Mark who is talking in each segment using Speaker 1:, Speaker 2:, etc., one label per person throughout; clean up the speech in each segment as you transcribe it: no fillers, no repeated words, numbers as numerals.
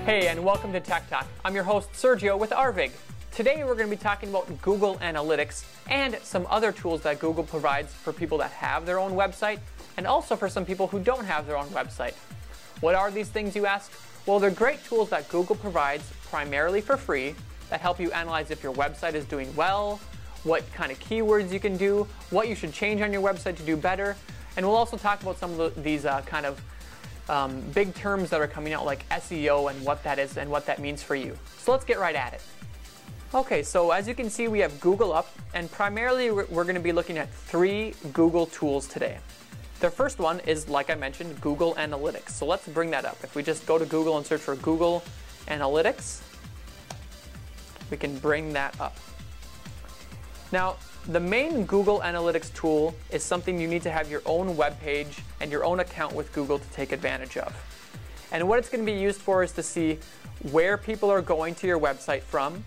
Speaker 1: Hey, and welcome to Tech Talk. I'm your host, Sergio, with Arvig. Today we're going to be talking about Google Analytics and some other tools that Google provides for people that have their own website, and also for some people who don't have their own website. What are these things, you ask? Well, they're great tools that Google provides primarily for free that help you analyze if your website is doing well, what kind of keywords you can do, what you should change on your website to do better, and we'll also talk about some of these big terms that are coming out, like SEO and what that is and what that means for you. So let's get right at it. Okay, so as you can see, we have Google up, and primarily we're going to be looking at 3 Google tools today. The first one is, like I mentioned, Google Analytics. So let's bring that up. If we just go to Google and search for Google Analytics, we can bring that up. Now, the main Google Analytics tool is something you need to have your own web page and your own account with Google to take advantage of. And what it's going to be used for is to see where people are going to your website from,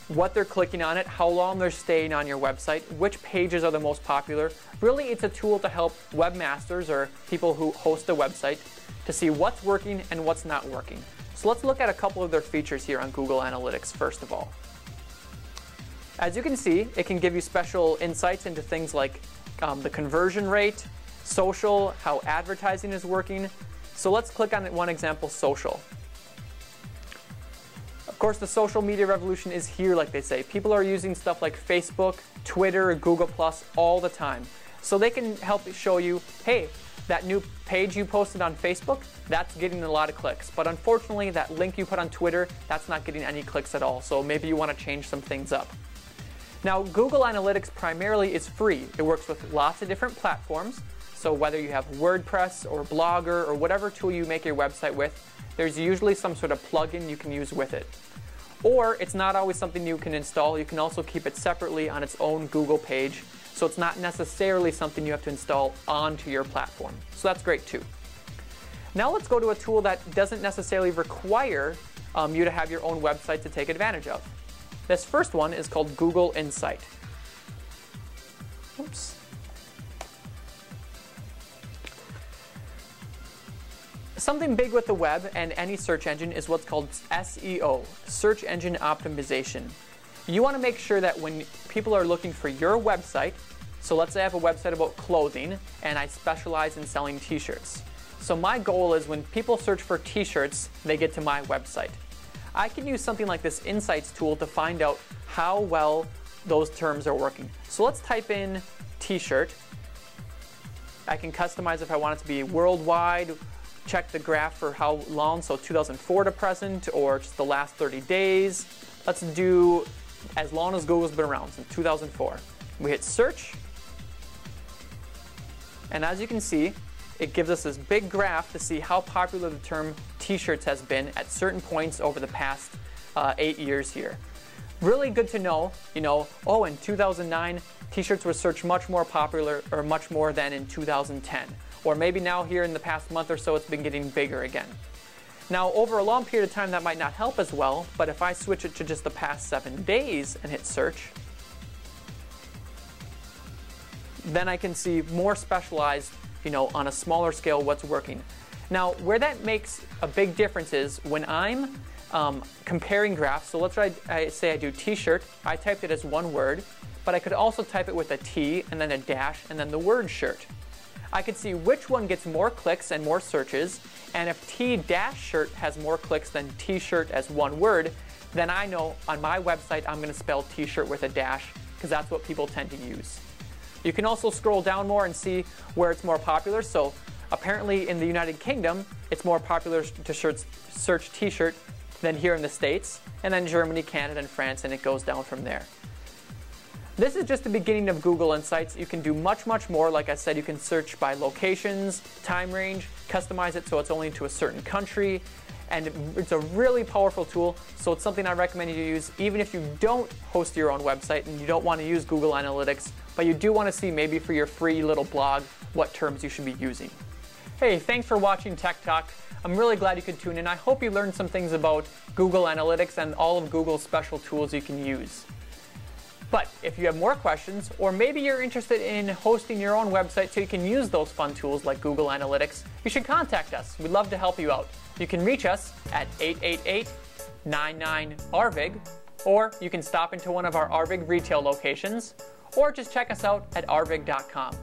Speaker 1: what they're clicking on it, how long they're staying on your website, which pages are the most popular. Really, it's a tool to help webmasters or people who host a website to see what's working and what's not working. So let's look at a couple of their features here on Google Analytics first of all. As you can see, it can give you special insights into things like the conversion rate, social, how advertising is working. So let's click on one example, social. Of course, the social media revolution is here, like they say. People are using stuff like Facebook, Twitter, Google+, all the time. So they can help show you, hey, that new page you posted on Facebook, that's getting a lot of clicks. But unfortunately, that link you put on Twitter, that's not getting any clicks at all. So maybe you want to change some things up. Now, Google Analytics primarily is free. It works with lots of different platforms. So whether you have WordPress or Blogger or whatever tool you make your website with, there's usually some sort of plugin you can use with it. Or it's not always something you can install. You can also keep it separately on its own Google page. So it's not necessarily something you have to install onto your platform. So that's great too. Now let's go to a tool that doesn't necessarily require you to have your own website to take advantage of. This first one is called Google Insight. Oops. Something big with the web and any search engine is what's called SEO, search engine optimization. You want to make sure that when people are looking for your website, so let's say I have a website about clothing and I specialize in selling t-shirts. So my goal is when people search for t-shirts, they get to my website. I can use something like this Insights tool to find out how well those terms are working. So let's type in t-shirt. I can customize if I want it to be worldwide, check the graph for how long, so 2004 to present, or just the last 30 days. Let's do as long as Google's been around, since 2004. We hit search, and as you can see, it gives us this big graph to see how popular the term t-shirts has been at certain points over the past 8 years here. Really good to know, oh, in 2009, t-shirts were searched much more popular, or much more than in 2010. Or maybe now here in the past month or so, it's been getting bigger again. Now, over a long period of time, that might not help as well, but if I switch it to just the past 7 days and hit search, then I can see more specialized, on a smaller scale, what's working. Now, where that makes a big difference is when I'm comparing graphs. So let's say I do t-shirt. I typed it as one word, but I could also type it with a T and then a dash and then the word shirt. I could see which one gets more clicks and more searches, and if T-shirt has more clicks than t-shirt as one word, then I know on my website I'm going to spell t-shirt with a dash, because that's what people tend to use. You can also scroll down more and see where it's more popular. So apparently in the United Kingdom, it's more popular to search t-shirt than here in the States, and then Germany, Canada, and France, and it goes down from there. This is just the beginning of Google Insights. You can do much, much more. Like I said, you can search by locations, time range, customize it so it's only to a certain country, and it's a really powerful tool, so it's something I recommend you use even if you don't host your own website and you don't want to use Google Analytics, but you do want to see maybe for your free little blog what terms you should be using. Hey, thanks for watching Tech Talk. I'm really glad you could tune in. I hope you learned some things about Google Analytics and all of Google's special tools you can use. But if you have more questions, or maybe you're interested in hosting your own website so you can use those fun tools like Google Analytics, you should contact us. We'd love to help you out. You can reach us at 888-99-ARVIG, or you can stop into one of our Arvig retail locations, or just check us out at arvig.com.